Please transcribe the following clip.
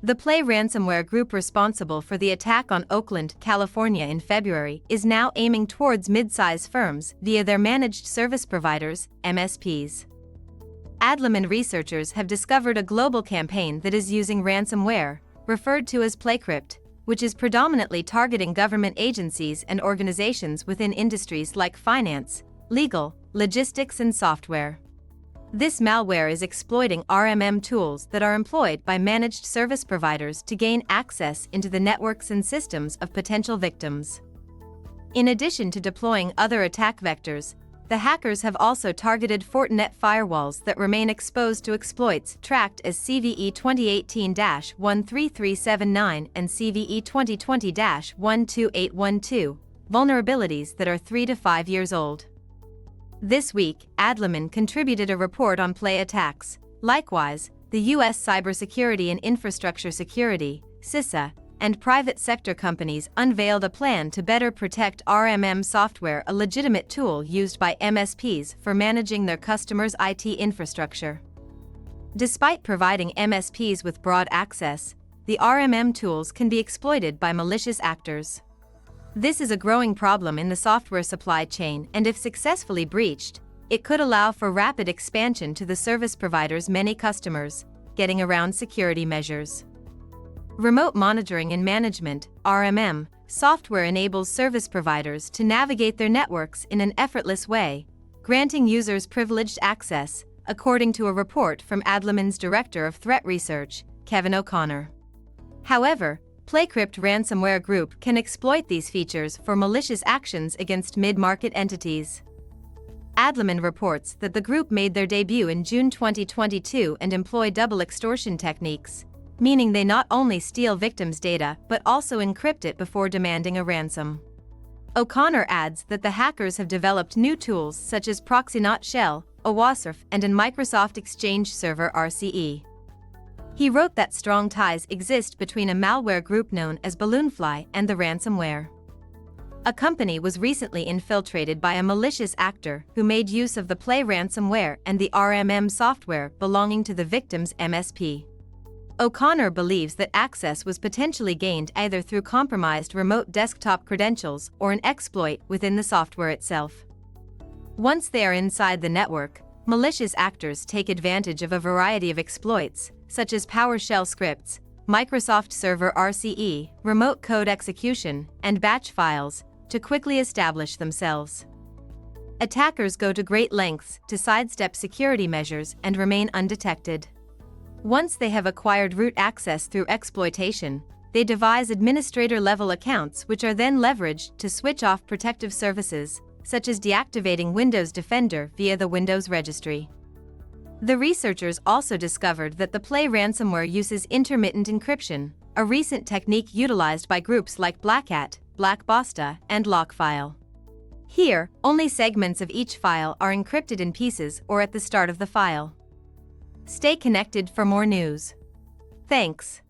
The Play ransomware group responsible for the attack on Oakland, California in February is now aiming towards mid-size firms via their managed service providers, MSPs. Adlumin researchers have discovered a global campaign that is using ransomware, referred to as PlayCrypt, which is predominantly targeting government agencies and organizations within industries like finance, legal, logistics and software. This malware is exploiting RMM tools that are employed by managed service providers to gain access into the networks and systems of potential victims. In addition to deploying other attack vectors, the hackers have also targeted Fortinet firewalls that remain exposed to exploits tracked as CVE-2018-13379 and CVE-2020-12812, vulnerabilities that are 3 to 5 years old. This week, Adlumin contributed a report on Play attacks. Likewise, the U.S. Cybersecurity and Infrastructure Security, CISA, and private sector companies unveiled a plan to better protect RMM software, a legitimate tool used by MSPs for managing their customers' IT infrastructure. Despite providing MSPs with broad access, the RMM tools can be exploited by malicious actors. This is a growing problem in the software supply chain, and if successfully breached, it could allow for rapid expansion to the service provider's many customers, getting around security measures. Remote monitoring and management, RMM, software enables service providers to navigate their networks in an effortless way, granting users privileged access, according to a report from Adlumin's Director of Threat Research, Kevin O'Connor. However, PlayCrypt ransomware group can exploit these features for malicious actions against mid-market entities. Adlumin reports that the group made their debut in June 2022 and employ double extortion techniques, meaning they not only steal victims' data but also encrypt it before demanding a ransom. O'Connor adds that the hackers have developed new tools such as Proxynaut Shell, OWASP, and a Microsoft Exchange Server RCE. He wrote that strong ties exist between a malware group known as Balloonfly and the ransomware. A company was recently infiltrated by a malicious actor who made use of the Play ransomware and the RMM software belonging to the victim's MSP. O'Connor believes that access was potentially gained either through compromised remote desktop credentials or an exploit within the software itself. Once they are inside the network, malicious actors take advantage of a variety of exploits, such as PowerShell scripts, Microsoft Server RCE, remote code execution, and batch files, to quickly establish themselves. Attackers go to great lengths to sidestep security measures and remain undetected. Once they have acquired root access through exploitation, they devise administrator-level accounts which are then leveraged to switch off protective services, such as deactivating Windows Defender via the Windows registry. The researchers also discovered that the Play ransomware uses intermittent encryption, a recent technique utilized by groups like Black Hat, Black Bosta, and Lockfile. Here, only segments of each file are encrypted in pieces or at the start of the file. Stay connected for more news. Thanks.